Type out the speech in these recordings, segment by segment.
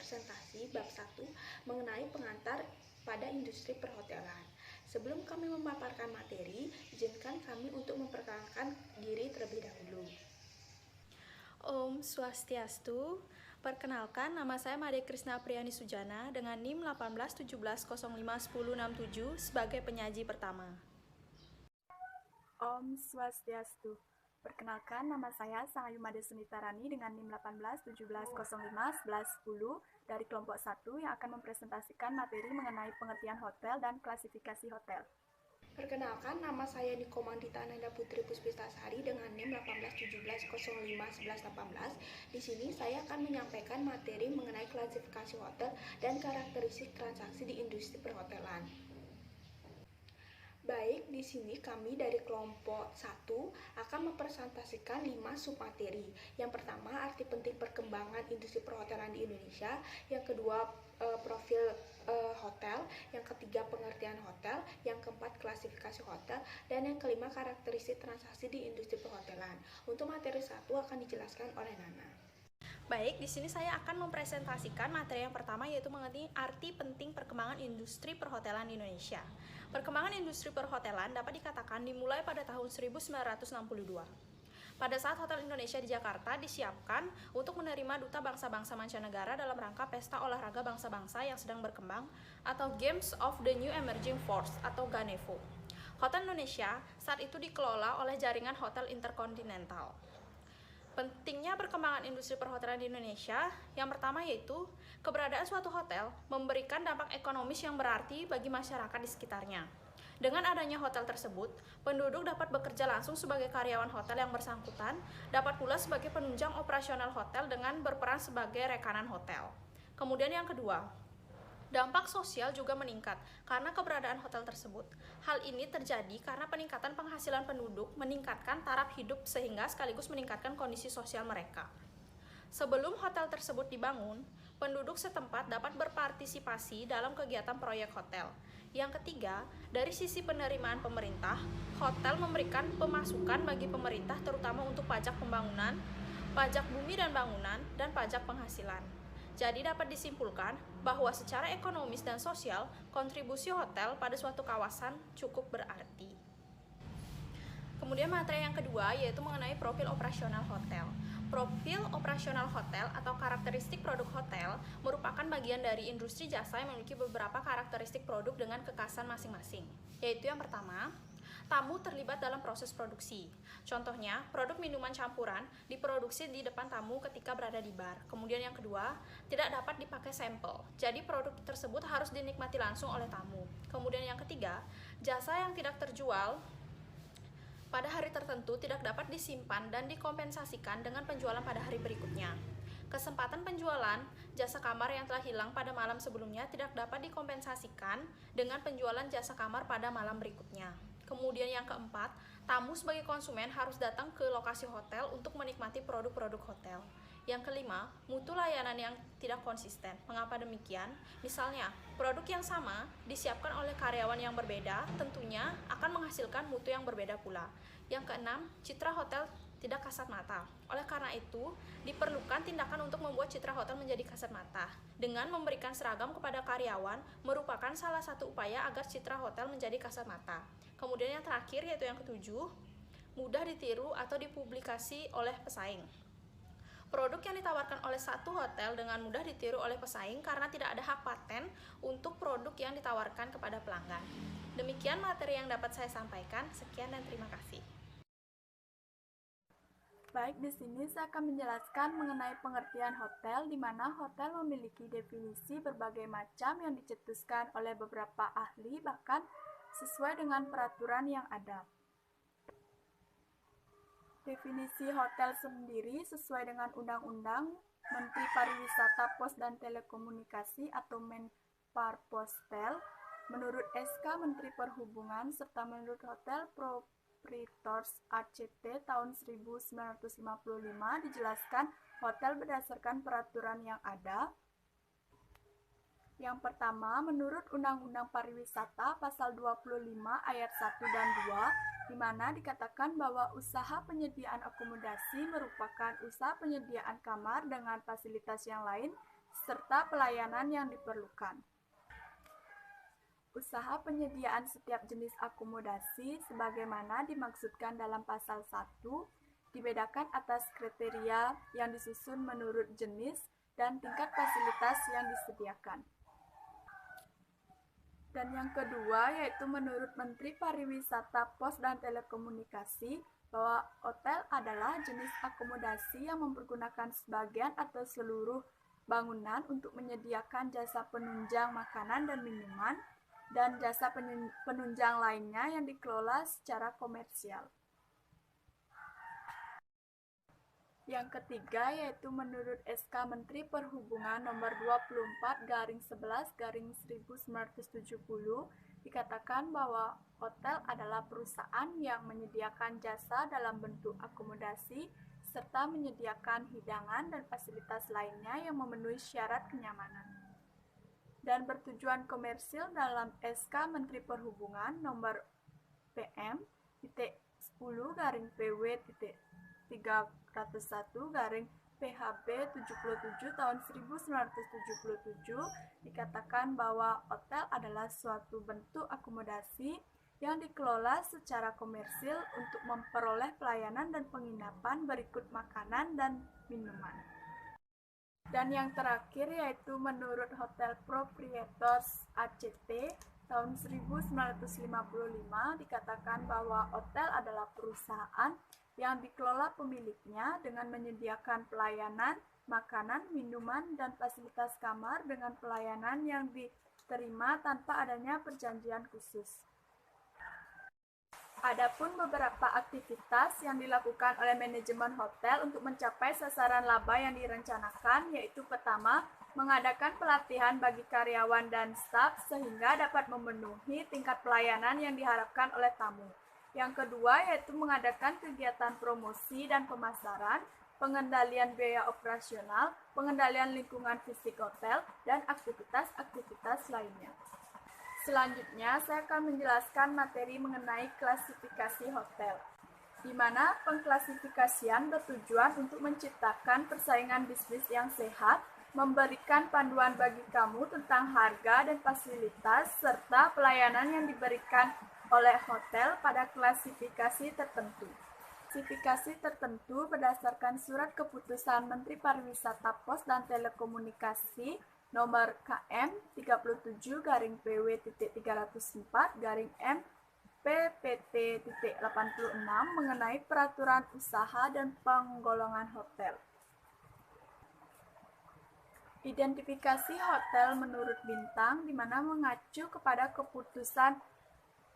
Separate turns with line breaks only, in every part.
presentasi bab 1 mengenai pengantar pada industri perhotelan. Sebelum kami memaparkan materi, izinkan kami untuk memperkenalkan diri terlebih dahulu.
Om Swastiastu. Perkenalkan, nama saya Made Krisna Priyani Sujana dengan NIM 1817051067 sebagai penyaji pertama.
Om Swastiastu. Perkenalkan, nama saya Sangayu Made Sunitarani dengan NIM 1817051110 dari kelompok 1 yang akan mempresentasikan materi mengenai pengertian hotel dan klasifikasi hotel.
Perkenalkan, nama saya Niko Mandita Ananda Putri Puspitasari dengan NIM 1817051118. Di sini saya akan menyampaikan materi mengenai klasifikasi hotel dan karakteristik transaksi di industri perhotelan. Baik, di sini kami dari kelompok 1 akan mempresentasikan 5 submateri. Yang pertama, arti penting perkembangan industri perhotelan di Indonesia. Yang kedua, profil hotel. Yang ketiga, pengertian hotel. Yang keempat, klasifikasi hotel. Dan yang kelima, karakteristik transaksi di industri perhotelan. Untuk materi 1 akan dijelaskan oleh Nana.
Baik, di sini saya akan mempresentasikan materi yang pertama, yaitu mengenai arti penting perkembangan industri perhotelan di Indonesia. Perkembangan industri perhotelan dapat dikatakan dimulai pada tahun 1962. Pada saat Hotel Indonesia di Jakarta disiapkan untuk menerima duta bangsa-bangsa mancanegara dalam rangka pesta olahraga bangsa-bangsa yang sedang berkembang atau Games of the New Emerging Force atau GANEVO. Hotel Indonesia saat itu dikelola oleh jaringan Hotel Intercontinental. Pentingnya perkembangan industri perhotelan di Indonesia, yang pertama yaitu keberadaan suatu hotel memberikan dampak ekonomis yang berarti bagi masyarakat di sekitarnya. Dengan adanya hotel tersebut, penduduk dapat bekerja langsung sebagai karyawan hotel yang bersangkutan, dapat pula sebagai penunjang operasional hotel dengan berperan sebagai rekanan hotel. Kemudian yang kedua, dampak sosial juga meningkat karena keberadaan hotel tersebut. Hal ini terjadi karena peningkatan penghasilan penduduk meningkatkan taraf hidup sehingga sekaligus meningkatkan kondisi sosial mereka. Sebelum hotel tersebut dibangun, penduduk setempat dapat berpartisipasi dalam kegiatan proyek hotel. Yang ketiga, dari sisi penerimaan pemerintah, hotel memberikan pemasukan bagi pemerintah terutama untuk pajak pembangunan, pajak bumi dan bangunan, dan pajak penghasilan. Jadi dapat disimpulkan bahwa secara ekonomis dan sosial, kontribusi hotel pada suatu kawasan cukup berarti. Kemudian materi yang kedua yaitu mengenai profil operasional hotel. Profil operasional hotel atau karakteristik produk hotel merupakan bagian dari industri jasa yang memiliki beberapa karakteristik produk dengan kekhasan masing-masing. Yaitu yang pertama, tamu terlibat dalam proses produksi. Contohnya, produk minuman campuran diproduksi di depan tamu ketika berada di bar. Kemudian yang kedua, tidak dapat dipakai sampel. Jadi produk tersebut harus dinikmati langsung oleh tamu. Kemudian yang ketiga, jasa yang tidak terjual pada hari tertentu tidak dapat disimpan dan dikompensasikan dengan penjualan pada hari berikutnya. Kesempatan penjualan jasa kamar yang telah hilang pada malam sebelumnya tidak dapat dikompensasikan dengan penjualan jasa kamar pada malam berikutnya. Kemudian yang keempat, tamu sebagai konsumen harus datang ke lokasi hotel untuk menikmati produk-produk hotel. Yang kelima, mutu layanan yang tidak konsisten. Mengapa demikian? Misalnya, produk yang sama disiapkan oleh karyawan yang berbeda, tentunya akan menghasilkan mutu yang berbeda pula. Yang keenam, citra hotel tidak kasat mata. Oleh karena itu, diperlukan tindakan untuk membuat citra hotel menjadi kasat mata. Dengan memberikan seragam kepada karyawan, merupakan salah satu upaya agar citra hotel menjadi kasat mata. Kemudian yang terakhir, yaitu yang ketujuh, mudah ditiru atau dipublikasi oleh pesaing. Produk yang ditawarkan oleh satu hotel dengan mudah ditiru oleh pesaing karena tidak ada hak paten untuk produk yang ditawarkan kepada pelanggan. Demikian materi yang dapat saya sampaikan. Sekian dan terima kasih.
Baik, di sini saya akan menjelaskan mengenai pengertian hotel, di mana hotel memiliki definisi berbagai macam yang dicetuskan oleh beberapa ahli, bahkan sesuai dengan peraturan yang ada. Definisi hotel sendiri sesuai dengan Undang-Undang Menteri Pariwisata, Pos dan Telekomunikasi atau Menparpostel, menurut SK Menteri Perhubungan, serta menurut Hotel Proprietors ACT tahun 1955 dijelaskan hotel berdasarkan peraturan yang ada. Yang pertama, menurut Undang-Undang Pariwisata Pasal 25 Ayat 1 dan 2, di mana dikatakan bahwa usaha penyediaan akomodasi merupakan usaha penyediaan kamar dengan fasilitas yang lain serta pelayanan yang diperlukan. Usaha penyediaan setiap jenis akomodasi sebagaimana dimaksudkan dalam pasal 1 dibedakan atas kriteria yang disusun menurut jenis dan tingkat fasilitas yang disediakan. Dan yang kedua yaitu menurut Menteri Pariwisata, Pos dan Telekomunikasi bahwa hotel adalah jenis akomodasi yang mempergunakan sebagian atau seluruh bangunan untuk menyediakan jasa penunjang makanan dan minuman dan jasa penunjang lainnya yang dikelola secara komersial. Yang ketiga yaitu menurut SK Menteri Perhubungan nomor 24/11/1970 dikatakan bahwa hotel adalah perusahaan yang menyediakan jasa dalam bentuk akomodasi serta menyediakan hidangan dan fasilitas lainnya yang memenuhi syarat kenyamanan dan bertujuan komersil dalam SK Menteri Perhubungan nomor PM.PW.301/PHB 77 tahun 1977 dikatakan bahwa hotel adalah suatu bentuk akomodasi yang dikelola secara komersil untuk memperoleh pelayanan dan penginapan berikut makanan dan minuman. Dan yang terakhir yaitu menurut Hotel Proprietors ACT tahun 1955 dikatakan bahwa hotel adalah perusahaan yang dikelola pemiliknya dengan menyediakan pelayanan, makanan, minuman, dan fasilitas kamar dengan pelayanan yang diterima tanpa adanya perjanjian khusus. Adapun beberapa aktivitas yang dilakukan oleh manajemen hotel untuk mencapai sasaran laba yang direncanakan yaitu pertama, mengadakan pelatihan bagi karyawan dan staf sehingga dapat memenuhi tingkat pelayanan yang diharapkan oleh tamu. Yang kedua yaitu mengadakan kegiatan promosi dan pemasaran, pengendalian biaya operasional, pengendalian lingkungan fisik hotel, dan aktivitas-aktivitas lainnya. Selanjutnya, saya akan menjelaskan materi mengenai klasifikasi hotel, di mana pengklasifikasian bertujuan untuk menciptakan persaingan bisnis yang sehat, memberikan panduan bagi kamu tentang harga dan fasilitas, serta pelayanan yang diberikan oleh hotel pada klasifikasi tertentu. Klasifikasi tertentu berdasarkan surat keputusan Menteri Pariwisata, Pos dan Telekomunikasi nomor KM 37/304/MPPT.86 mengenai peraturan usaha dan penggolongan hotel. Identifikasi hotel menurut bintang di mana mengacu kepada keputusan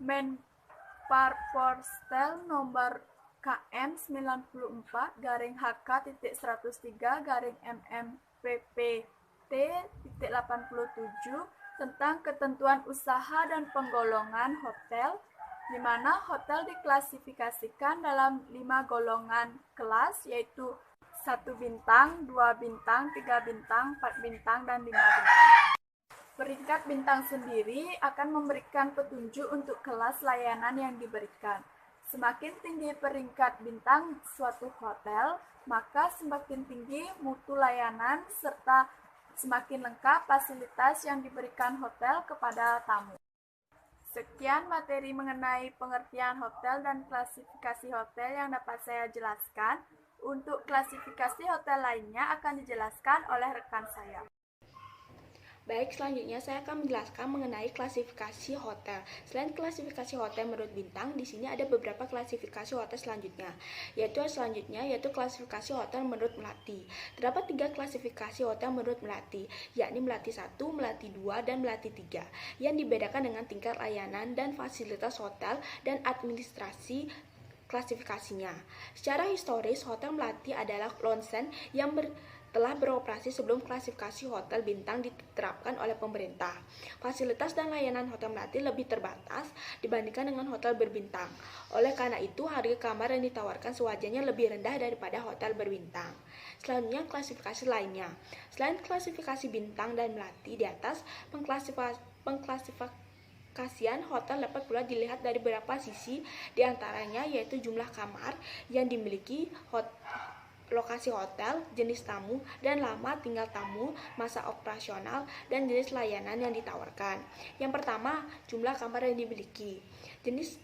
Menparporstel nomor KM 94/HK-1/MMPPT.87 tentang ketentuan usaha dan penggolongan hotel, di mana hotel diklasifikasikan dalam 5 golongan kelas, yaitu 1 bintang, 2 bintang, 3 bintang, 4 bintang, dan 5 bintang. Peringkat bintang sendiri akan memberikan petunjuk untuk kelas layanan yang diberikan. Semakin tinggi peringkat bintang suatu hotel, maka semakin tinggi mutu layanan serta semakin lengkap fasilitas yang diberikan hotel kepada tamu. Sekian materi mengenai pengertian hotel dan klasifikasi hotel yang dapat saya jelaskan. Untuk klasifikasi hotel lainnya akan dijelaskan oleh rekan saya.
Baik, selanjutnya saya akan menjelaskan mengenai klasifikasi hotel. Selain klasifikasi hotel menurut bintang, di sini ada beberapa klasifikasi hotel selanjutnya, yaitu klasifikasi hotel menurut Melati. Terdapat 3 klasifikasi hotel menurut Melati, yakni Melati 1, Melati 2, dan Melati 3, yang dibedakan dengan tingkat layanan dan fasilitas hotel dan administrasi klasifikasinya. Secara historis, Hotel Melati adalah lonsen yang telah beroperasi sebelum klasifikasi hotel bintang diterapkan oleh pemerintah. Fasilitas dan layanan Hotel Melati lebih terbatas dibandingkan dengan hotel berbintang. Oleh karena itu, harga kamar yang ditawarkan sewajarnya lebih rendah daripada hotel berbintang. Selanjutnya, klasifikasi lainnya. Selain klasifikasi bintang dan Melati di atas, pengklasifikasian hotel dapat pula dilihat dari beberapa sisi, diantaranya yaitu jumlah kamar yang dimiliki lokasi hotel, jenis tamu, dan lama tinggal tamu, masa operasional, dan jenis layanan yang ditawarkan. Yang pertama, jumlah kamar yang dimiliki.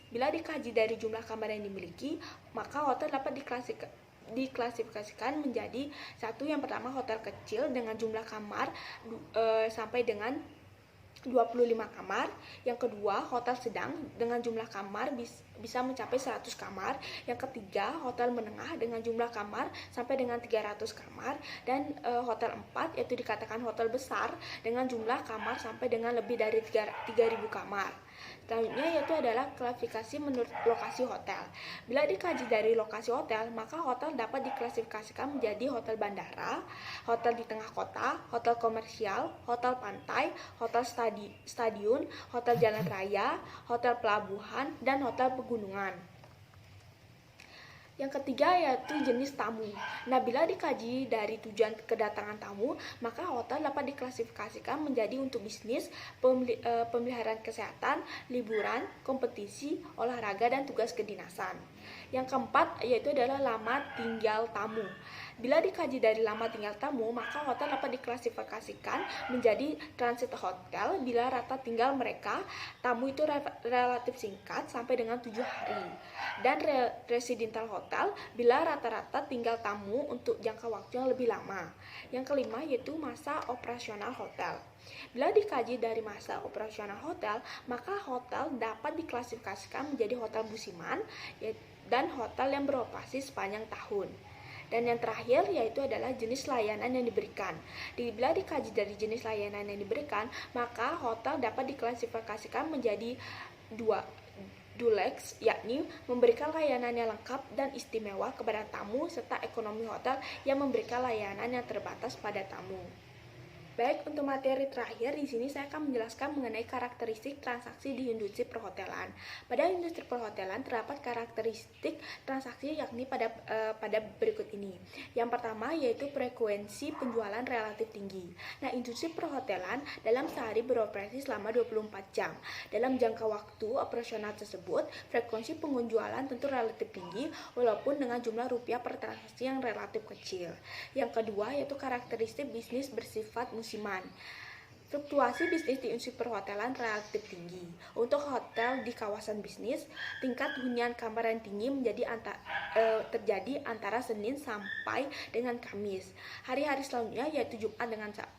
Bila dikaji dari jumlah kamar yang dimiliki, maka hotel dapat diklasifikasikan menjadi satu, yang pertama hotel kecil dengan jumlah kamar sampai dengan 25 kamar. Yang kedua, hotel sedang dengan jumlah kamar bisa mencapai 100 kamar. Yang ketiga, hotel menengah dengan jumlah kamar sampai dengan 300 kamar. Dan hotel 4 yaitu dikatakan hotel besar dengan jumlah kamar sampai dengan lebih dari 3.000 kamar. Selanjutnya yaitu adalah klasifikasi menurut lokasi hotel. Bila dikaji dari lokasi hotel, maka hotel dapat diklasifikasikan menjadi hotel bandara, hotel di tengah kota, hotel komersial, hotel pantai, hotel stadion, hotel jalan raya, hotel pelabuhan, dan hotel pegunungan. Yang ketiga yaitu jenis tamu. Nah, bila dikaji dari tujuan kedatangan tamu, maka hotel dapat diklasifikasikan menjadi untuk bisnis, pemeliharaan kesehatan, liburan, kompetisi, olahraga, dan tugas kedinasan. Yang keempat yaitu adalah lama tinggal tamu. Bila dikaji dari lama tinggal tamu, maka hotel dapat diklasifikasikan menjadi transit hotel bila rata tinggal mereka tamu itu relatif singkat sampai dengan 7 hari. Dan residential hotel bila rata-rata tinggal tamu untuk jangka waktu yang lebih lama. Yang kelima yaitu masa operasional hotel. Bila dikaji dari masa operasional hotel, maka hotel dapat diklasifikasikan menjadi hotel musiman dan hotel yang beroperasi sepanjang tahun. Dan yang terakhir yaitu adalah jenis layanan yang diberikan. Bila dikaji dari jenis layanan yang diberikan, maka hotel dapat diklasifikasikan menjadi deluxe, yakni memberikan layanan yang lengkap dan istimewa kepada tamu, serta ekonomi hotel yang memberikan layanan yang terbatas pada tamu. Baik, untuk materi terakhir di sini saya akan menjelaskan mengenai karakteristik transaksi di industri perhotelan. Pada industri perhotelan terdapat karakteristik transaksi yakni pada berikut ini. Yang pertama yaitu frekuensi penjualan relatif tinggi. Nah, industri perhotelan dalam sehari beroperasi selama 24 jam. Dalam jangka waktu operasional tersebut, frekuensi penjualan tentu relatif tinggi walaupun dengan jumlah rupiah per transaksi yang relatif kecil. Yang kedua yaitu karakteristik bisnis bersifat musiman. Fluktuasi bisnis di industri perhotelan relatif tinggi. Untuk hotel di kawasan bisnis, tingkat hunian kamar yang tinggi terjadi antara Senin sampai dengan Kamis. Hari-hari selanjutnya yaitu Jumat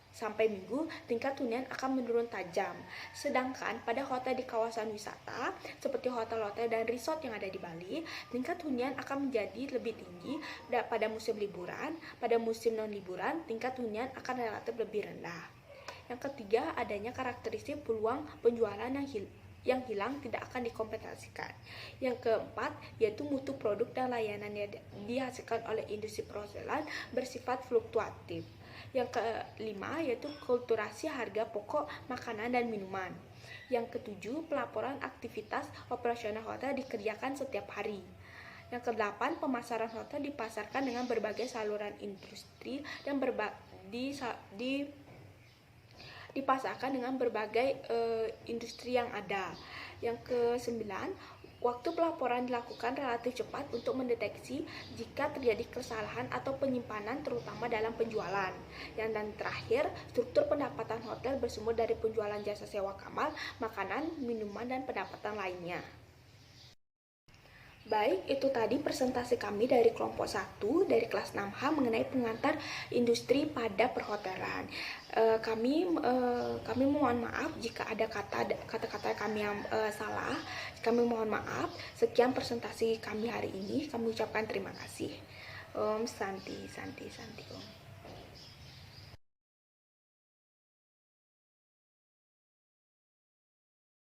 sampai Minggu, tingkat hunian akan menurun tajam. Sedangkan pada hotel di kawasan wisata, seperti hotel-hotel dan resort yang ada di Bali, tingkat hunian akan menjadi lebih tinggi pada musim liburan. Pada musim non-liburan, tingkat hunian akan relatif lebih rendah. Yang ketiga, adanya karakteristik peluang penjualan yang hilang tidak akan dikompensasikan. Yang keempat, yaitu mutu produk dan layanan yang dihasilkan oleh industri perhotelan bersifat fluktuatif. Yang kelima, yaitu kulturasi harga pokok makanan dan minuman. Yang ketujuh, pelaporan aktivitas operasional hotel dikerjakan setiap hari. Yang kedelapan, pemasaran hotel dipasarkan dengan berbagai saluran industri dan dipasarkan dengan berbagai industri yang ada. Yang kesembilan, waktu pelaporan dilakukan relatif cepat untuk mendeteksi jika terjadi kesalahan atau penyimpanan terutama dalam penjualan. Dan terakhir, struktur pendapatan hotel bersumber dari penjualan jasa sewa kamar, makanan, minuman, dan pendapatan lainnya. Baik, itu tadi presentasi kami dari kelompok 1 dari kelas 6H mengenai pengantar industri pada perhotelan. Kami mohon maaf jika ada kata-kata kami yang salah. Kami mohon maaf. Sekian presentasi kami hari ini. Kami ucapkan terima kasih. Om Santi Santi Santi Om.